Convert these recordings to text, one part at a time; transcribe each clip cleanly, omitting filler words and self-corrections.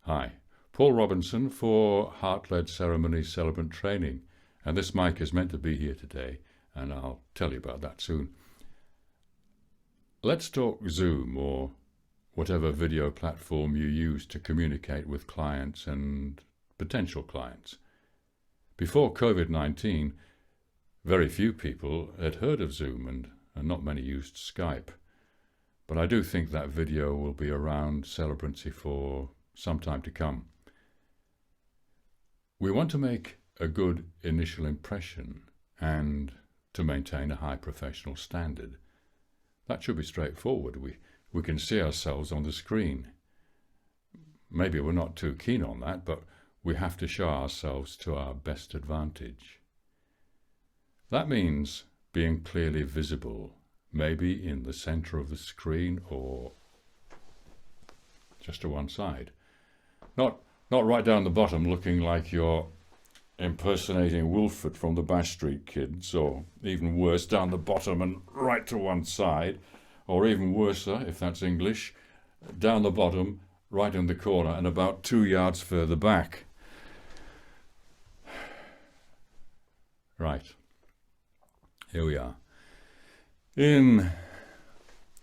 Hi, Paul Robinson for Heart-led Ceremonies Celebrant Training, and this mic is meant to be here today, and I'll tell you about that soon. Let's talk Zoom or whatever video platform you use to communicate with clients and potential clients. Before COVID-19, very few people had heard of Zoom and not many used Skype. But I do think that video will be around celebrancy for some time to come. We want to make a good initial impression and to maintain a high professional standard. That should be straightforward. We can see ourselves on the screen. Maybe we're not too keen on that, but we have to show ourselves to our best advantage. That means being clearly visible, maybe in the center of the screen or just to one side. Not right down the bottom looking like you're impersonating Wilfred from the Bash Street Kids, or even worse, down the bottom and right to one side, or even worse, if that's English, down the bottom, right in the corner and about 2 yards further back. Right, here we are, in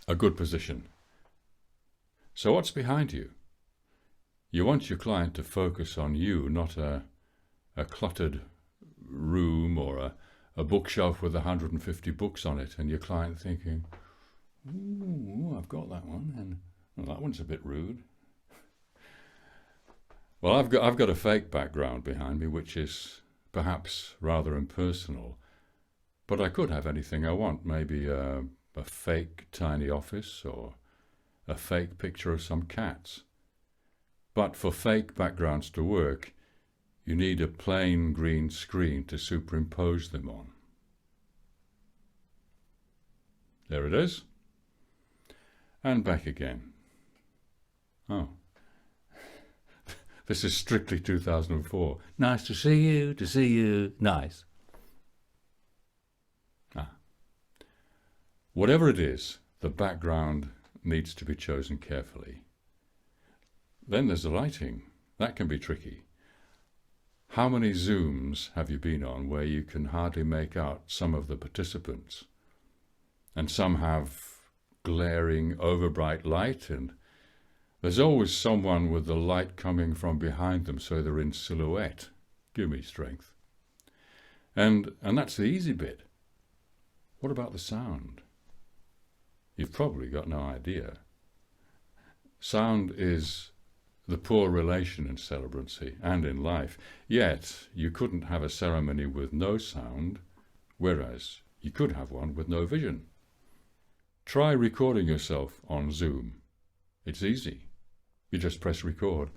a good position. So what's behind you? You want your client to focus on you, not a cluttered room or a bookshelf with 150 books on it, and your client thinking, ooh, I've got that one, and well, that one's a bit rude. Well, I've got a fake background behind me, which is perhaps rather impersonal, but I could have anything I want, maybe a fake tiny office or a fake picture of some cats. But for fake backgrounds to work, you need a plain green screen to superimpose them on. There it is. And back again. Oh. This is strictly 2004. Nice to see you, nice. Whatever it is, the background needs to be chosen carefully. Then there's the lighting. That can be tricky. How many Zooms have you been on where you can hardly make out some of the participants? And some have glaring, overbright light, and there's always someone with the light coming from behind them, so they're in silhouette. Give me strength. And that's the easy bit. What about the sound? You've probably got no idea. Sound is the poor relation in celebrancy and in life. Yet you couldn't have a ceremony with no sound, whereas you could have one with no vision. Try recording yourself on Zoom. It's easy. You just press record.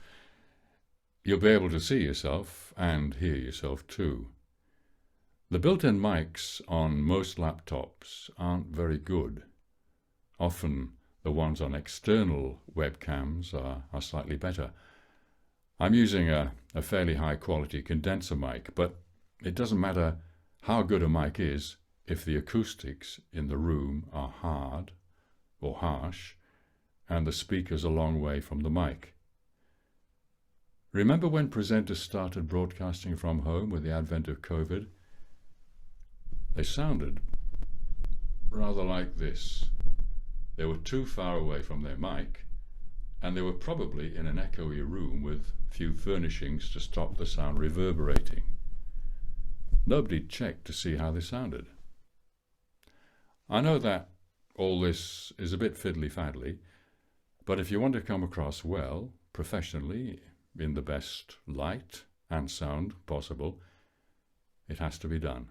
You'll be able to see yourself and hear yourself too. The built-in mics on most laptops aren't very good. Often the ones on external webcams are slightly better. I'm using a fairly high quality condenser mic, but it doesn't matter how good a mic is if the acoustics in the room are hard or harsh and the speaker's a long way from the mic. Remember when presenters started broadcasting from home with the advent of COVID? They sounded rather like this. They were too far away from their mic, and they were probably in an echoey room with few furnishings to stop the sound reverberating. Nobody checked to see how they sounded. I know that all this is a bit fiddly-faddly, but if you want to come across well, professionally, in the best light and sound possible, it has to be done.